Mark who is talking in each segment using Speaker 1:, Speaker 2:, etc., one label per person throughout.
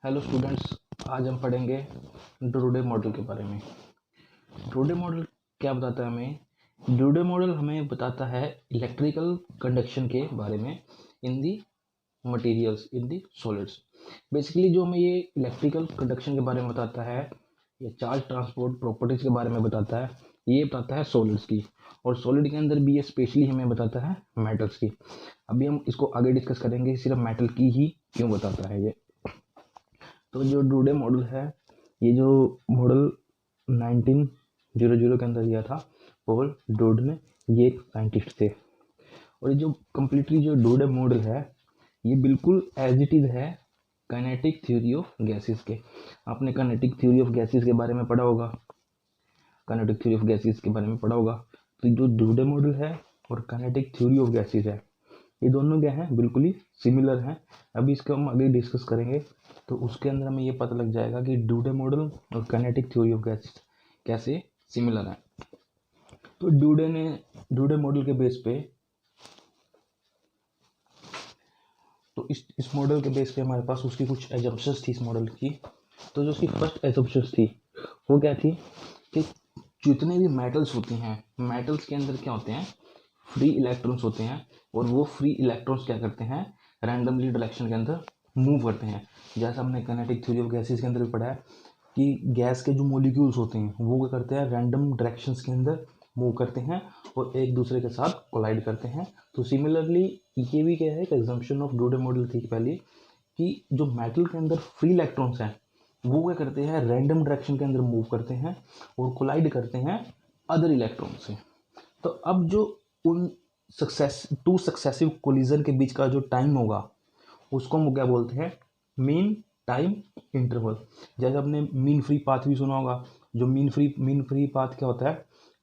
Speaker 1: Hello students, आज हम पढ़ेंगे ड्रूडे मॉडल के बारे में। ड्रूडे मॉडल क्या बताता है हमें? ड्रूडे मॉडल हमें बताता है इलेक्ट्रिकल कंडक्शन के बारे में इन दी मटेरियल्स, इन दी सॉलिड्स। बेसिकली जो हमें ये इलेक्ट्रिकल कंडक्शन के बारे में बताता है या चार्ज ट्रांसपोर्ट प्रॉपर्टीज के बारे में बताता है, ये बताता है सॉलिड्स की। और सॉलिड के अंदर भी ये स्पेशली हमें बताता है मेटल्स की। अभी हम इसको आगे डिस्कस करेंगे, सिर्फ मेटल की ही क्यों बताता है ये। तो जो ड्रूडे मॉडल है, ये जो मॉडल 1900 के अंदर दिया था पॉल ड्रूड ने, ये एक साइंटिस्ट थे। और ये जो कम्प्लीटली जो ड्रूडे मॉडल है, ये बिल्कुल एज इट इज़ है काइनेटिक थ्योरी ऑफ गैसेस के। आपने काइनेटिक थ्योरी ऑफ गैसेस के बारे में पढ़ा होगा, काइनेटिक थ्योरी ऑफ गैसेस के बारे में पढ़ा होगा। तो जो ड्रूडे मॉडल है और काइनेटिक थ्योरी ऑफ गैसेस है, ये दोनों क्या हैं, बिल्कुल ही सिमिलर हैं। अभी इसको हम आगे डिस्कस करेंगे तो उसके अंदर हमें ये पता लग जाएगा कि ड्रूडे मॉडल और काइनेटिक थ्योरी ऑफ गैसेस कैसे सिमिलर हैं। तो ड्रूडे मॉडल के बेस पे, तो इस मॉडल के बेस पे हमारे पास उसकी कुछ एजम्पशंस थी इस मॉडल की। तो जो उसकी फर्स्ट एजम्पशंस थी वो क्या थी कि जितने भी मेटल्स होते हैं, मेटल्स के अंदर क्या होते हैं, फ्री इलेक्ट्रॉन्स होते हैं। और वो फ्री इलेक्ट्रॉन्स क्या करते हैं, रैंडमली डायरेक्शन के अंदर मूव करते हैं। जैसा हमने काइनेटिक थ्योरी ऑफ गैसेस के अंदर भी पढ़ा है कि गैस के जो मॉलिक्यूल्स होते हैं वो क्या करते हैं, रैंडम डायरेक्शंस के अंदर मूव करते हैं और एक दूसरे के साथ कोलाइड करते हैं। तो सिमिलरली ये भी क्या है, एक एग्जम्पशन ऑफ ड्रूडे मॉडल थी पहले, कि जो मेटल के अंदर फ्री इलेक्ट्रॉन्स हैं वो क्या करते हैं, रैंडम डायरेक्शन के अंदर मूव करते हैं और कोलाइड करते हैं अदर इलेक्ट्रॉन से। तो अब जो उन टू सक्सेसिव कोलिजन के बीच का जो टाइम होगा उसको हम क्या बोलते हैं, मीन टाइम इंटरवल। जैसे आपने मीन फ्री पाथ भी सुना होगा। जो मीन फ्री पाथ क्या होता है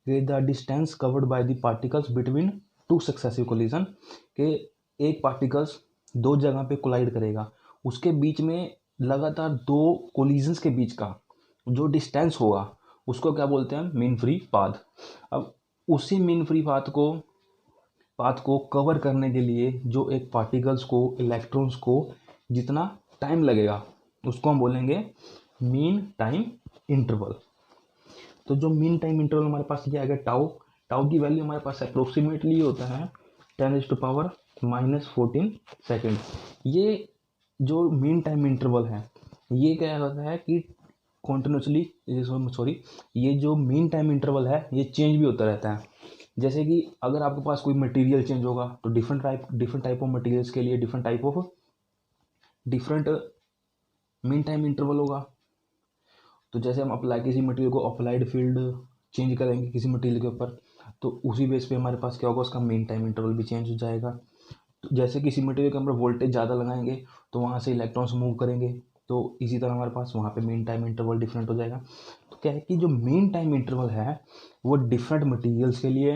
Speaker 1: कि the distance covered by the particles between two successive collision, के एक पार्टिकल्स दो जगह पे कोलाइड करेगा, उसके बीच में लगातार दो कोलिजन्स के बीच का जो डिस्टेंस होगा उसको क्या बोलते हैं, मीन फ्री पाथ। अब उसी मीन फ्री पाथ को कवर करने के लिए जो एक पार्टिकल्स को, इलेक्ट्रॉन्स को जितना टाइम लगेगा उसको हम बोलेंगे मीन टाइम इंटरवल। तो जो मीन टाइम इंटरवल हमारे पास ये आएगा टाउ। टाउ की वैल्यू हमारे पास अप्रोक्सीमेटली होता है 10⁻⁻14 सेकेंड। ये जो मीन टाइम इंटरवल है, ये क्या होता है कि कॉन्टिन्यूसली, सॉरी, ये जो मीन टाइम इंटरवल है ये चेंज भी होता रहता है। जैसे कि अगर आपके पास कोई मटेरियल चेंज होगा तो डिफरेंट टाइप ऑफ मटेरियल्स के लिए डिफरेंट मीन टाइम इंटरवल होगा। तो जैसे हम अप्लाई किसी मटेरियल को अप्लाइड फील्ड चेंज करेंगे किसी मटेरियल के ऊपर, तो उसी बेस पे हमारे पास क्या होगा, उसका मीन टाइम इंटरवल भी चेंज हो जाएगा। तो जैसे किसी मटेरियल के अंदर वोल्टेज ज़्यादा लगाएंगे तो वहाँ से इलेक्ट्रॉन्स मूव करेंगे, तो इसी तरह हमारे पास वहाँ पे मीन टाइम इंटरवल डिफरेंट हो जाएगा। तो क्या है कि जो मीन टाइम इंटरवल है वो डिफरेंट मटेरियल्स के लिए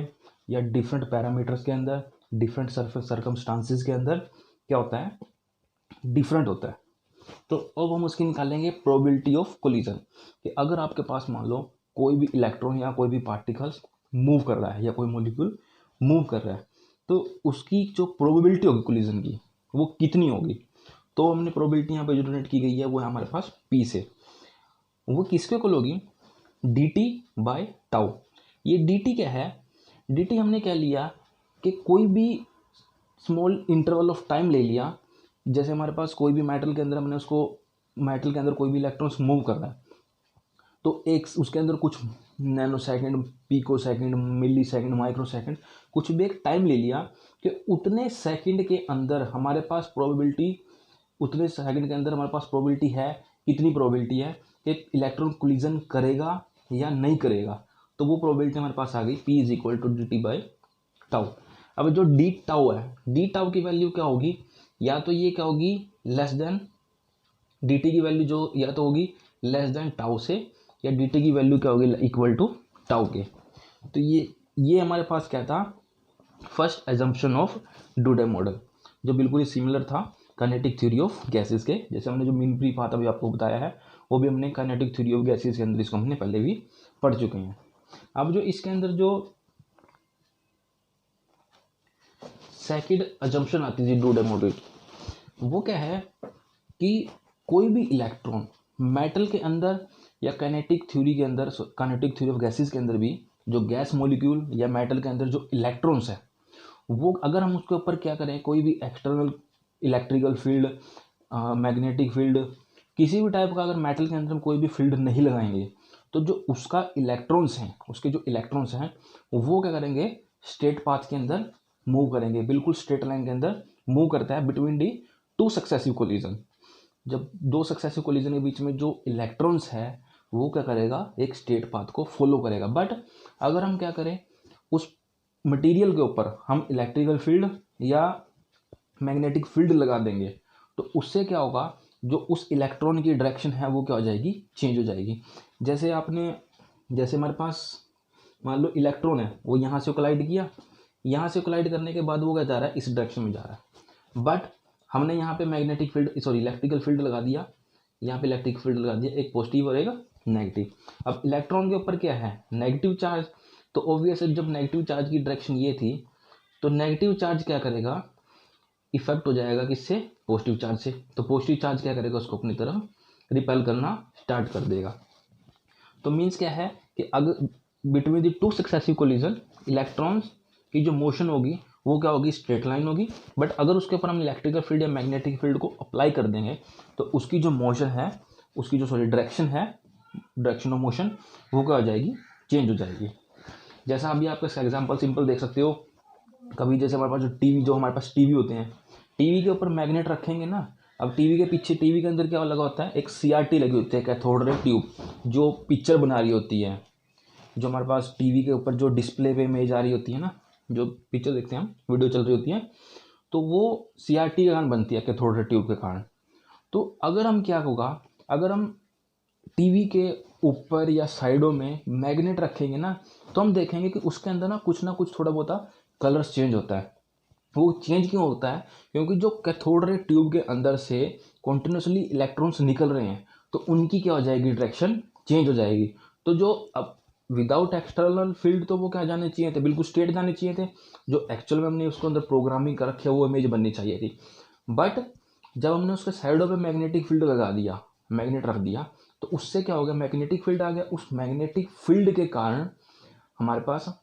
Speaker 1: या डिफरेंट पैरामीटर्स के अंदर, डिफरेंट सर्कमस्टांसिस के अंदर क्या होता है, डिफरेंट होता है। तो अब हम उसकी निकालेंगे प्रोबेबिलिटी ऑफ कोलिजन, कि अगर आपके पास मान लो कोई भी इलेक्ट्रॉन या कोई भी पार्टिकल्स मूव कर रहा है या कोई मॉलिक्यूल मूव कर रहा है, तो उसकी जो प्रोबेबिलिटी होगी कोलिजन की वो कितनी होगी। तो हमने प्रोबेबिलिटी यहाँ पे जो डोनेट की गई है वो है हमारे पास पी से। वो किसके इक्वल होगी, डी टी बाय टाउ। ये डी टी क्या है, डी टी हमने क्या लिया कि कोई भी स्मॉल इंटरवल ऑफ टाइम ले लिया। जैसे हमारे पास कोई भी मेटल के अंदर, हमने उसको, मेटल के अंदर कोई भी इलेक्ट्रॉन्स मूव कर रहा है तो एक उसके अंदर कुछ नैनो सेकेंड, पिको सेकेंड, मिली सेकेंड, माइक्रो सेकेंड, कुछ भी एक टाइम ले लिया कि उतने सेकंड के अंदर हमारे पास प्रोबेबिलिटी, उतने सेकंड के अंदर हमारे पास प्रोबेबिलिटी है, कितनी प्रोबेबिलिटी है कि इलेक्ट्रॉन कोलिजन करेगा या नहीं करेगा। तो वो प्रोबेबिलिटी हमारे पास आ गई P is equal to D T by tau. अब जो डी टाउ है, डी टाउ की वैल्यू क्या होगी, या तो ये क्या होगी लेस देन डी टी की वैल्यू जो या तो होगी लेस देन टाउ से, या डी टी की वैल्यू क्या होगी इक्वल टू टाउ के। तो ये हमारे पास क्या था, फर्स्ट एजम्पशन ऑफ ड्रूडे मॉडल, जो बिल्कुल ही सिमिलर था काइनेटिक थ्योरी ऑफ गैसेस के। जैसे हमने जो मीन फ्री पाथ अभी आपको बताया है वो भी हमने काइनेटिक थ्योरी ऑफ गैसेस के अंदर इसको हमने पहले भी पढ़ चुके हैं। अब जो इसके अंदर जो सेकंड अजम्पशन आती थी ड्रूडे मॉडल की, वो क्या है कि कोई भी इलेक्ट्रॉन मेटल के अंदर या काइनेटिक थ्योरी के अंदर, काइनेटिक थ्योरी ऑफ गैसेस के अंदर भी जो गैस मॉलिक्यूल या मेटल के अंदर जो इलेक्ट्रॉन्स है, वो अगर हम उसके ऊपर क्या करें, कोई भी external electrical field, magnetic field, किसी भी टाइप का अगर मेटल के अंदर हम कोई भी फील्ड नहीं लगाएंगे, तो जो उसका इलेक्ट्रॉन्स हैं, उसके जो इलेक्ट्रॉन्स हैं वो क्या करेंगे, स्ट्रेट पाथ के अंदर मूव करेंगे, बिल्कुल स्ट्रेट लाइन के अंदर मूव करता है between the two successive collision. जब दो सक्सेसिव कोलिजन के बीच में जो इलेक्ट्रॉन्स है वो क्या करेगा, एक स्ट्रेट पाथ को फॉलो करेगा। बट अगर हम क्या करें, उस मटेरियल के ऊपर हम इलेक्ट्रिकल फील्ड या मैग्नेटिक फील्ड लगा देंगे, तो उससे क्या होगा, जो उस इलेक्ट्रॉन की डायरेक्शन है वो क्या हो जाएगी, चेंज हो जाएगी। जैसे हमारे पास मान लो इलेक्ट्रॉन है, वो यहाँ से कोलाइड किया, यहाँ से कोलाइड करने के बाद वो क्या जा रहा है, इस डायरेक्शन में जा रहा है। बट हमने यहाँ पे magnetic field, sorry electrical field लगा दिया, यहाँ पे इलेक्ट्रिक फील्ड लगा दिया, एक पॉजिटिव और एक नेगेटिव। अब इलेक्ट्रॉन के ऊपर क्या है, नेगेटिव चार्ज, तो ऑब्वियसली जब नेगेटिव चार्ज की डायरेक्शन ये थी, तो नेगेटिव चार्ज क्या करेगा, इफेक्ट हो जाएगा किससे, पॉजिटिव चार्ज से। तो पॉजिटिव चार्ज क्या करेगा, उसको अपनी तरफ रिपेल करना स्टार्ट कर देगा। तो मीन्स क्या है कि अगर between the two successive collision electrons की जो मोशन होगी वो क्या होगी, स्ट्रेट लाइन होगी। बट अगर उसके ऊपर हम इलेक्ट्रिकल फील्ड या मैग्नेटिक फील्ड को अप्लाई कर देंगे, तो उसकी जो मोशन है, उसकी जो डायरेक्शन है, डायरेक्शन ऑफ मोशन, वो क्या हो जाएगी, चेंज हो जाएगी। जैसा अभी आप इसका एग्जाम्पल सिंपल देख सकते हो, कभी जैसे हमारे पास हमारे पास टीवी होते हैं, टीवी के ऊपर मैग्नेट रखेंगे ना, अब टीवी के पीछे, टीवी के अंदर क्या लगा होता है, एक सीआरटी लगी होती है, कैथोड रे ट्यूब, जो पिक्चर बना रही होती है। जो हमारे पास टीवी के ऊपर जो डिस्प्ले पे इमेज आ रही होती है ना, जो पिक्चर देखते हैं हम, वीडियो चल रही होती है, तो वो सीआरटी के कारण बनती है, कैथोड रे ट्यूब के कारण। तो अगर हम क्या होगा, अगर हम टीवी के ऊपर या साइडों में मैग्नेट रखेंगे ना, तो हम देखेंगे कि उसके अंदर ना कुछ थोड़ा बहुत कलर्स चेंज होता है। वो चेंज क्यों होता है, क्योंकि जो कैथोड रे ट्यूब के अंदर से कॉन्टिन्यूसली इलेक्ट्रॉन्स निकल रहे हैं, तो उनकी क्या हो जाएगी, डायरेक्शन चेंज हो जाएगी। तो जो अब विदाउट एक्सटर्नल फील्ड, तो वो क्या जाने चाहिए थे, बिल्कुल स्ट्रेट जाने चाहिए थे। जो एक्चुअल में हमने उसको अंदर प्रोग्रामिंग कर रखी है वो इमेज बननी चाहिए थी। बट जब हमने उसके साइडों पे मैग्नेटिक फील्ड लगा दिया, मैग्नेट रख दिया, तो उससे क्या हो गया, मैग्नेटिक फील्ड आ गया। उस मैग्नेटिक फील्ड के कारण हमारे पास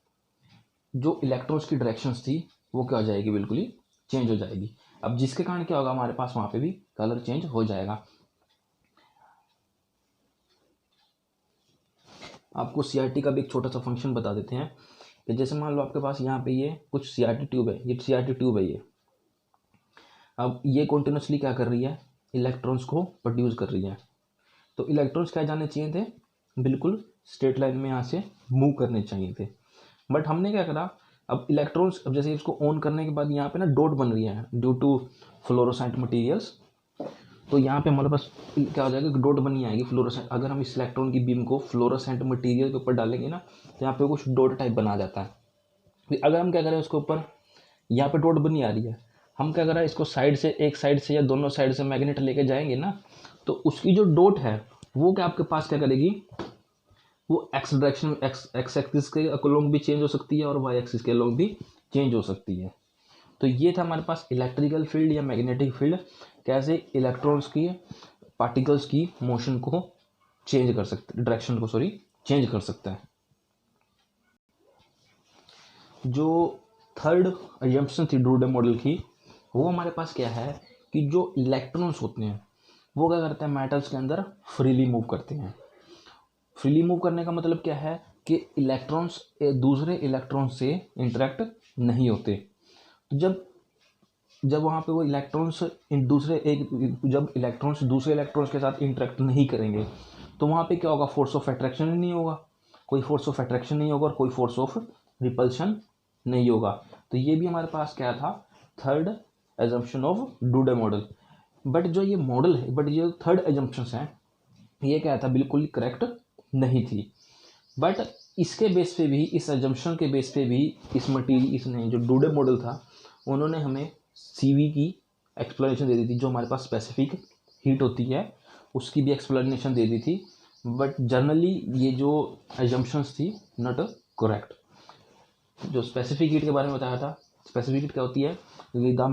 Speaker 1: जो इलेक्ट्रॉन्स की डायरेक्शंस थी वो क्या हो जाएगी, बिल्कुल ही चेंज हो जाएगी। अब जिसके कारण क्या होगा, हमारे पास वहाँ पे भी कलर चेंज हो जाएगा। आपको सीआरटी का भी एक छोटा सा फंक्शन बता देते हैं कि जैसे मान लो आपके पास यहाँ पे ये कुछ सीआरटी ट्यूब है, ये सीआरटी ट्यूब है ये। अब ये कॉन्टिन्यूसली क्या कर रही है, इलेक्ट्रॉन्स को प्रोड्यूस कर रही है। तो इलेक्ट्रॉन्स क्या जाने चाहिए थे, बिल्कुल स्ट्रेट लाइन में यहाँ से मूव करने चाहिए थे। बट हमने क्या करा, अब इलेक्ट्रॉन्स, अब जैसे इसको ऑन करने के बाद यहाँ पे ना डॉट बन रही है ड्यू टू फ्लोरोसेंट मटेरियल्स। तो यहाँ पे हमारे पास क्या हो जाएगा, डॉट बनी आएगी फ्लोरोसेंट। अगर हम इस इलेक्ट्रॉन की बीम को फ्लोरोसेंट मटेरियल के ऊपर डालेंगे ना, तो यहाँ पे कुछ डॉट टाइप बना जाता है। फिर अगर हम क्या करें, उसके ऊपर यहाँ पे डॉट बनी आ रही है, हम क्या करें, इसको साइड से, एक साइड से या दोनों साइड से मैग्नेट लेके जाएंगे ना, तो उसकी जो डॉट है वो क्या आपके पास क्या करेगी, वो एक्स डायरेक्शन, एक्स एक्सिस के अलोंग भी चेंज हो सकती है और वाई एक्सिस के अलोंग भी चेंज हो सकती है। तो ये था हमारे पास इलेक्ट्रिकल फील्ड या मैग्नेटिक फील्ड, कैसे इलेक्ट्रॉन्स की, पार्टिकल्स की मोशन को चेंज कर सकते, डायरेक्शन को चेंज कर सकता है। जो थर्ड अजम्पशन थी ड्रू डे मॉडल की, वो हमारे पास क्या है कि जो इलेक्ट्रॉन्स होते हैं वो क्या करते हैं, मेटल्स के अंदर फ्रीली मूव करते हैं। फ्रीली मूव करने का मतलब क्या है कि इलेक्ट्रॉन्स दूसरे इलेक्ट्रॉन से इंटरेक्ट नहीं होते। तो जब वहाँ पे वो इलेक्ट्रॉन्स जब इलेक्ट्रॉन्स दूसरे इलेक्ट्रॉन्स के साथ इंटरेक्ट नहीं करेंगे, तो वहाँ पे क्या होगा, फोर्स ऑफ अट्रैक्शन ही नहीं होगा, कोई फोर्स ऑफ अट्रैक्शन नहीं होगा और कोई फोर्स ऑफ रिपल्शन नहीं होगा। तो ये भी हमारे पास क्या था, third assumption of Drew day model. But जो ये मॉडल है, बट ये थर्ड एजम्पशंस हैं, ये क्या था, बिल्कुल करेक्ट नहीं थी। बट इसके बेस पे भी, इस एजम्पशन के बेस पे भी, इसने जो ड्रू डे मॉडल था, उन्होंने हमें सीवी की एक्सप्लेनेशन दे दी थी। जो हमारे पास स्पेसिफिक हीट होती है उसकी भी एक्सप्लेनेशन दे दी थी। बट जनरली ये जो एजम्पशंस थी नॉट करेक्ट। जो स्पेसिफिक हीट के बारे में बताया था, स्पेसिफिक हीट क्या होती है, the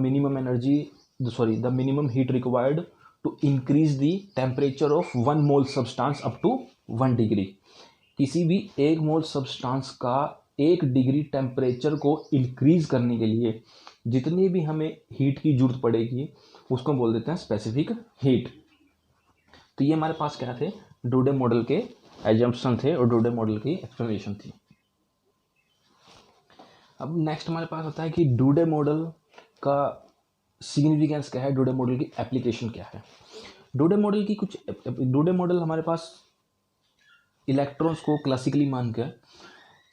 Speaker 1: minimum heat required to increase the temperature of 1 mole substance up to 1 degree. किसी भी 1 मोल सब्सटेंस का 1 डिग्री टेम्परेचर को इंक्रीज करने के लिए जितनी भी हमें हीट की जरूरत पड़ेगी उसको बोल देते हैं स्पेसिफिक हीट। तो ये हमारे पास क्या थे, डूडे मॉडल के एजम्पशन थे और डूडे मॉडल की एक्सप्लेनेशन थी। अब नेक्स्ट हमारे पास आता है कि डूडे मॉडल का सिग्निफिकेंस क्या है, डूडे मॉडल की एप्लीकेशन क्या है। डूडे मॉडल हमारे पास इलेक्ट्रॉन्स को क्लासिकली मान कर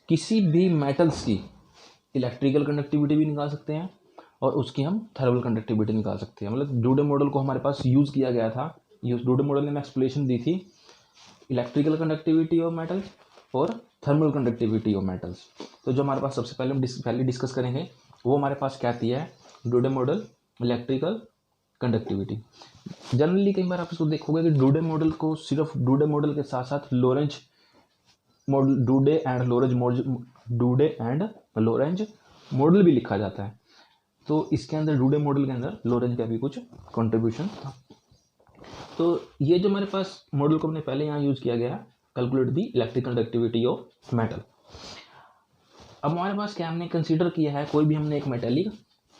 Speaker 1: किसी भी मेटल्स की इलेक्ट्रिकल कंडक्टिविटी भी निकाल सकते हैं और उसकी हम थर्मल कंडक्टिविटी निकाल सकते हैं। मतलब डूडे मॉडल को हमारे पास यूज़ किया गया था, डूडे मॉडल ने एक्सप्लेनेशन दी थी इलेक्ट्रिकल कंडक्टिविटी ऑफ मेटल्स और थर्मल कंडक्टिविटी ऑफ मेटल्स। तो जो हमारे पास सबसे पहले हम डिस्कस करेंगे वो हमारे पास क्या आती है, dude model electrical conductivity. Generally कई बार आप इसको देखोगे कि डूडे मॉडल को सिर्फ डूडे मॉडल के साथ साथ Lorentz model, dude and Lorentz model भी लिखा जाता है। तो इसके अंदर डूडे मॉडल के अंदर लोरेंज का भी कुछ कंट्रीब्यूशन था। तो ये जो हमारे पास मॉडल को हमने पहले यहाँ यूज़ किया गया, calculate the electric conductivity of metal. अब हमारे पास क्या हमने कंसीडर किया है, कोई भी हमने एक मेटेलिक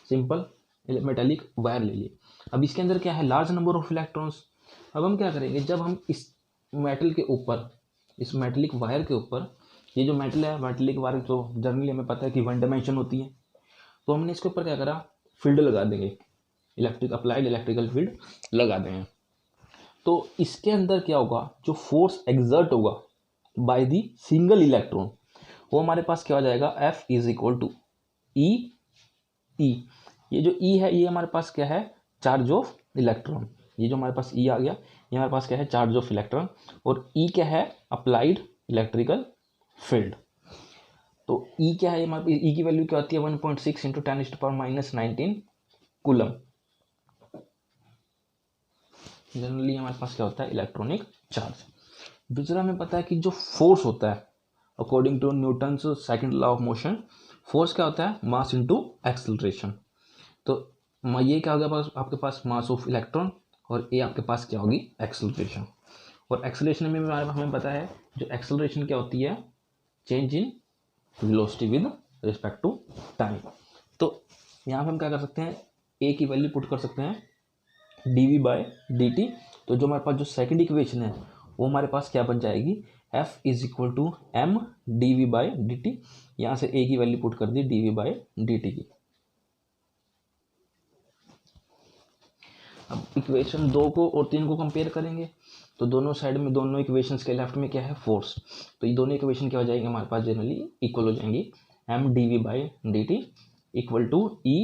Speaker 1: सिंपल मेटेलिक वायर ले लिए। अब इसके अंदर क्या है, लार्ज नंबर ऑफ इलेक्ट्रॉन्स। अब हम क्या करेंगे, जब हम इस मेटल के ऊपर, इस मेटेलिक वायर के ऊपर, ये जो मेटल है मेटेलिक वायर तो जनरली हमें पता है कि 1 डायमेंशन होती है, तो हमने इसके ऊपर क्या करा, फील्ड लगा देंगे, अप्लाइड इलेक्ट्रिकल फील्ड लगा देंगे। तो इसके अंदर क्या होगा, जो फोर्स एग्जर्ट होगा बाय द सिंगल इलेक्ट्रॉन वो हमारे पास क्या हो जाएगा, F इज इक्वल टू ई। ये जो E है ये हमारे पास क्या है, चार्ज ऑफ इलेक्ट्रॉन। ये जो हमारे पास E आ गया ये हमारे पास क्या है, चार्ज ऑफ इलेक्ट्रॉन। और E क्या है, अप्लाइड इलेक्ट्रिकल फील्ड। तो E क्या है, हमारे E की वैल्यू क्या होती है, 1.6 इंटू 10⁻⁹ कूलम। जनरली हमारे पास क्या होता है, इलेक्ट्रॉनिक चार्ज। दूसरा हमें पता है कि जो फोर्स होता है according to Newton's second law of motion, force क्या होता है, मास इनटू एक्सेलरेशन। तो ये क्या हो गया आपके पास, मास ऑफ इलेक्ट्रॉन, और ये आपके पास क्या होगी, एक्सेलरेशन। और एक्सेलरेशन में हमें पता है जो एक्सेलरेशन क्या होती है, change in velocity with respect to time. तो यहाँ पे हम क्या कर सकते हैं, ए की वैल्यू पुट कर सकते हैं dv/dt। तो जो हमारे पास जो सेकंड इक्वेशन है वो हमारे पास क्या बन जाएगी, F is equal to m dv/dt। यहाँ से a की वैल्यू पुट कर दी dv/dt की। अब इक्वेशन 2 को और 3 को कंपेयर करेंगे तो दोनों साइड में, दोनों इक्वेशंस के लेफ्ट में क्या है, फोर्स। तो ये दोनों इक्वेशन क्या हो जाएंगे हमारे पास, जनरली इक्वल हो जाएंगी, m dv/dt equal to e।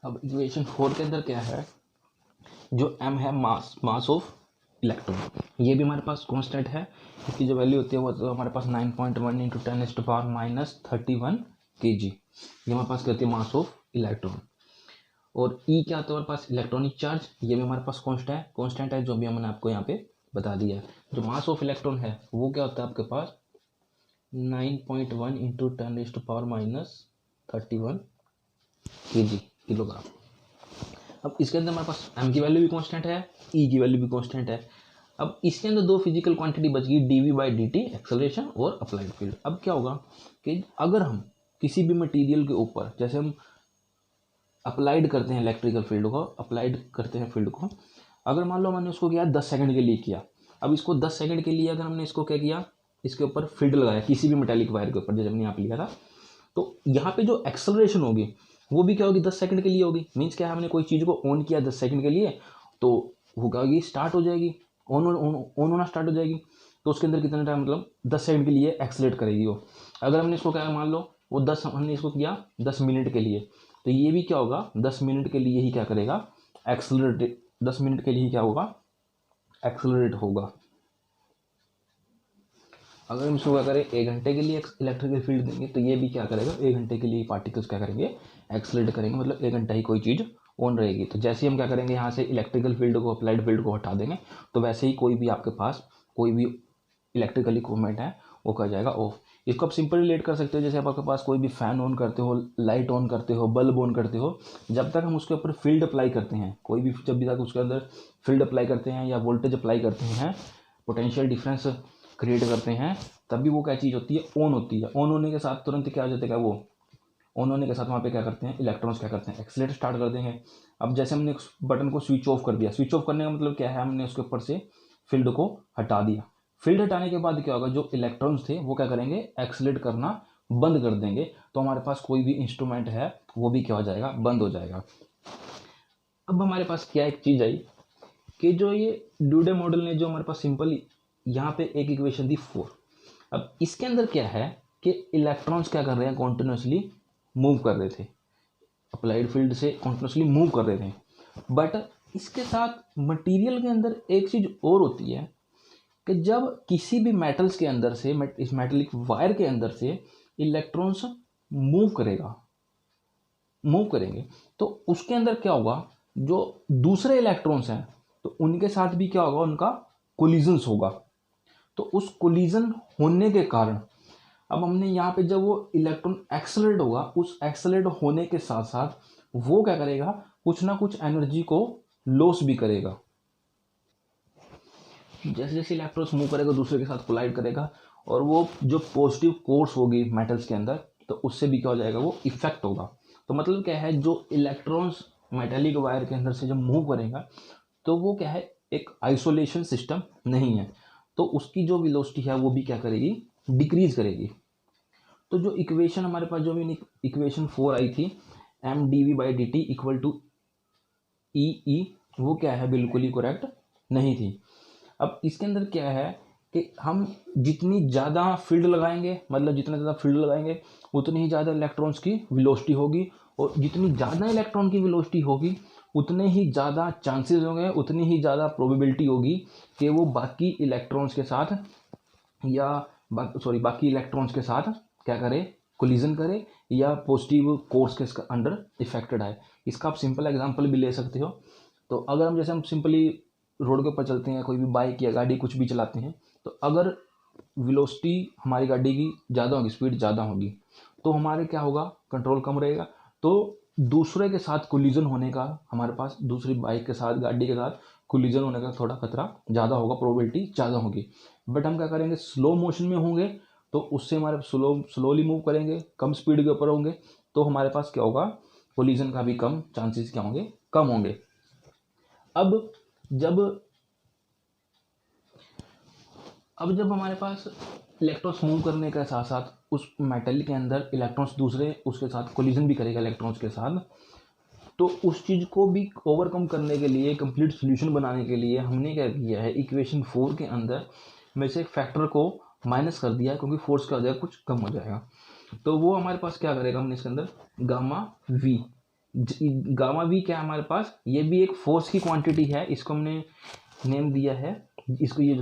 Speaker 1: अब इक्वेशन 4 के अंदर क्या है, जो m है मास ऑफ इलेक्ट्रॉन, ये भी हमारे पास कांस्टेंट है। इसकी जो वैल्यू होती है वो तो हमारे पास 9.1 इंटू 10⁻⁻31 kg, ये हमारे पास कहती है मास ऑफ इलेक्ट्रॉन। और E क्या होता है हमारे पास, इलेक्ट्रॉनिक चार्ज, ये भी हमारे पास कांस्टेंट है जो भी हमने आपको यहाँ पे बता दिया है। जो मास ऑफ इलेक्ट्रॉन है वो क्या होता है आपके पास 9.1 इंटू 10⁻31 kg, किलोग्राम। अब इसके अंदर हमारे पास m की वैल्यू भी कांस्टेंट है, E की वैल्यू भी कांस्टेंट है। अब इसके अंदर 2 फिजिकल क्वांटिटी बच गई, dv/dt एक्सेलरेशन और अप्लाइड फील्ड। अब क्या होगा कि अगर हम किसी भी मटेरियल के ऊपर, जैसे हम अप्लाइड करते हैं इलेक्ट्रिकल फील्ड को, अगर मान लो मैंने उसको किया 10 सेकंड के लिए किया, अब इसको 10 सेकंड के लिए अगर हमने इसको क्या किया, इसके ऊपर फील्ड लगाया किसी भी मेटालिक वायर के ऊपर, जैसे हमने यहाँ पे लिया था, तो यहाँ पे जो एक्सेलरेशन होगी वो भी क्या होगी, 10 सेकंड के लिए होगी। मीन्स क्या है, हमने कोई चीज़ को ऑन किया 10 सेकंड के लिए तो वो क्या होगी, स्टार्ट हो जाएगी, ऑन होना स्टार्ट हो जाएगी। तो उसके अंदर कितना टाइम, मतलब 10 सेकंड के लिए एक्सेलरेट करेगी वो। अगर हमने इसको क्या, मान लो वो हमने इसको किया 10 मिनट के लिए, तो ये भी क्या होगा, 10 मिनट के लिए ही क्या करेगा, एक्सेलरेट, 10 मिनट के लिए क्या होगा, एक्सेलरेट होगा। अगर हम इसको क्या करें 1 घंटे के लिए इलेक्ट्रिकल फील्ड देंगे तो ये भी क्या करेगा, 1 घंटे के लिए पार्टिकल्स क्या करेंगे, एक्सेलरेट करेंगे, मतलब 1 घंटा ही कोई चीज़ ऑन रहेगी। तो जैसे ही हम क्या करेंगे, यहाँ से इलेक्ट्रिकल फील्ड को, अप्लाइड फील्ड को हटा देंगे, तो वैसे ही कोई भी आपके पास कोई भी इलेक्ट्रिकल इक्विपमेंट है वो क्या जाएगा, ऑफ। इसको आप सिंपल रिलेट कर सकते हो, जैसे आप आपके पास कोई भी फ़ैन ऑन करते हो, लाइट ऑन करते हो, बल्ब ऑन करते हो, जब तक हम उसके ऊपर फील्ड अप्लाई करते हैं, कोई भी जब भी तक उसके अंदर फील्ड अप्लाई करते हैं या वोल्टेज अप्लाई करते हैं, पोटेंशियल डिफरेंस क्रिएट करते हैं, तभी वो क्या चीज़ होती है, ऑन होती है। ऑन होने के साथ तुरंत क्या हो जाता है, वो ऑन होने के साथ वहाँ पे क्या करते हैं, इलेक्ट्रॉन्स क्या करते हैं, एक्सीलरेट स्टार्ट कर देंगे। अब जैसे हमने उस बटन को स्विच ऑफ कर दिया, स्विच ऑफ करने का मतलब क्या है, हमने उसके ऊपर से फील्ड को हटा दिया। फील्ड हटाने के बाद क्या होगा, जो इलेक्ट्रॉन्स थे वो क्या करेंगे, एक्सीलरेट करना बंद कर देंगे। तो हमारे पास कोई भी इंस्ट्रूमेंट है वो भी क्या हो जाएगा, बंद हो जाएगा। अब हमारे पास क्या एक चीज़ आई कि जो ये ड्यूडे मॉडल ने जो हमारे पास सिंपल यहाँ पे एक इक्वेशन दी 4। अब इसके अंदर क्या है कि इलेक्ट्रॉन्स क्या कर रहे हैं, कॉन्टिन्यूसली मूव कर रहे थे, अप्लाइड फील्ड से कॉन्टिन्यूसली मूव कर रहे थे। बट इसके साथ मटेरियल के अंदर एक चीज़ और होती है कि जब किसी भी मेटल्स के अंदर से, इस मेटेलिक वायर के अंदर से इलेक्ट्रॉन्स मूव करेंगे तो उसके अंदर क्या होगा, जो दूसरे इलेक्ट्रॉन्स हैं तो उनके साथ भी क्या होगा, उनका कोलिजन्स होगा। तो उस कोलिजन होने के कारण अब हमने यहाँ पे जब वो इलेक्ट्रॉन एक्सेलरेट होगा, उस एक्सेलरेट होने के साथ साथ वो क्या करेगा, कुछ ना कुछ एनर्जी को लॉस भी करेगा। जैसे जैसे इलेक्ट्रॉन्स मूव करेगा दूसरे के साथ कोलाइड करेगा, और वो जो पॉजिटिव कोर्स होगी मेटल्स के अंदर, तो उससे भी क्या हो जाएगा, वो इफेक्ट होगा। तो मतलब क्या है, जो इलेक्ट्रॉन्स मेटेलिक वायर के अंदर से जब मूव करेगा तो वो क्या है, एक आइसोलेशन सिस्टम नहीं है, तो उसकी जो वेलोसिटी है वो भी क्या करेगी, डिक्रीज करेगी। तो जो इक्वेशन हमारे पास, जो भी इक्वेशन 4 आई थी, M D V by D T equal to E E, वो क्या है, बिल्कुल ही करेक्ट नहीं थी। अब इसके अंदर क्या है कि हम जितनी ज़्यादा फील्ड लगाएंगे, मतलब जितना ज़्यादा फील्ड लगाएंगे उतनी ही ज़्यादा इलेक्ट्रॉन्स की वेलोसिटी होगी, और जितनी ज़्यादा इलेक्ट्रॉन की वेलोसिटी होगी उतने ही ज़्यादा चांसेस होंगे, उतनी ही ज़्यादा प्रोबेबिलिटी होगी कि वो बाकी इलेक्ट्रॉन्स के साथ बाकी इलेक्ट्रॉन्स के साथ क्या करे, कोलिजन करे, या पॉजिटिव कोर्स के इसका अंडर इफेक्टेड आए। इसका आप सिंपल एग्जांपल भी ले सकते हो। तो अगर हम जैसे हम सिंपली रोड के ऊपर चलते हैं, कोई भी बाइक या गाड़ी कुछ भी चलाते हैं, तो अगर वेलोसिटी हमारी गाड़ी की ज़्यादा होगी, स्पीड ज़्यादा होगी, तो हमारे क्या होगा, कंट्रोल कम रहेगा, तो दूसरे के साथ कोलिजन होने का, हमारे पास दूसरी बाइक के साथ, गाड़ी के साथ कोलिजन होने का थोड़ा खतरा ज़्यादा होगा, प्रोबेबिलिटी ज़्यादा होगी। बट हम क्या करेंगे, स्लो मोशन में होंगे तो उससे हमारे स्लोली मूव करेंगे, कम स्पीड के ऊपर होंगे, तो हमारे पास क्या होगा, कोलिजन का भी कम चांसेस क्या होंगे, कम होंगे। अब जब हमारे पास इलेक्ट्रॉन्स मूव करने के साथ साथ उस मेटल के अंदर इलेक्ट्रॉन्स दूसरे उसके साथ कोलिजन भी करेगा इलेक्ट्रॉन्स के साथ, तो उस चीज़ को भी ओवरकम करने के लिए, कंप्लीट सोल्यूशन बनाने के लिए हमने क्या किया है, इक्वेशन 4 के अंदर में से एक फैक्टर को माइनस कर दिया है, क्योंकि फोर्स क्या हो जाएगा, कुछ कम हो जाएगा। तो वो हमारे पास क्या करेगा, हमने इसके अंदर गामा वी क्या है हमारे पास, ये भी एक फोर्स की क्वांटिटी है, इसको हमने नेम दिया है, इसको ये